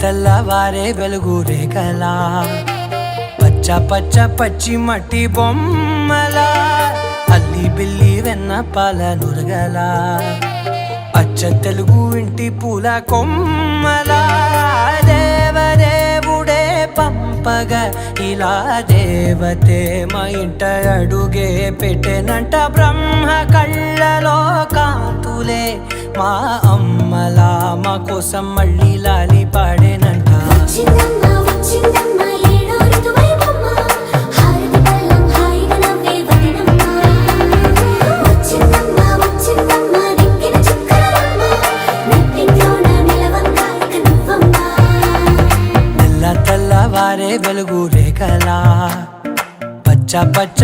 తెల్లవారే వెలుగు రేఖలా పచ్చ పచ్చ పచ్చి మట్టి బొమ్మలా అల్లి బిల్లి వెన్న పాల నురగలా అచ్చ తెలుగు ఇంటి పూల కొమ్మలా దేవదేవుడే పంపగా ఇలా దేవతే మా ఇంట అడుగే పెట్టెనంట బ్రహ్మ కళ్ళలో కాంతులే మా అమ్మలా మా కోసం మళ్ళీ లాలి పాడేనంట. తెల్లవారే వెలుగు రేఖలా పచ్చ పచ్చ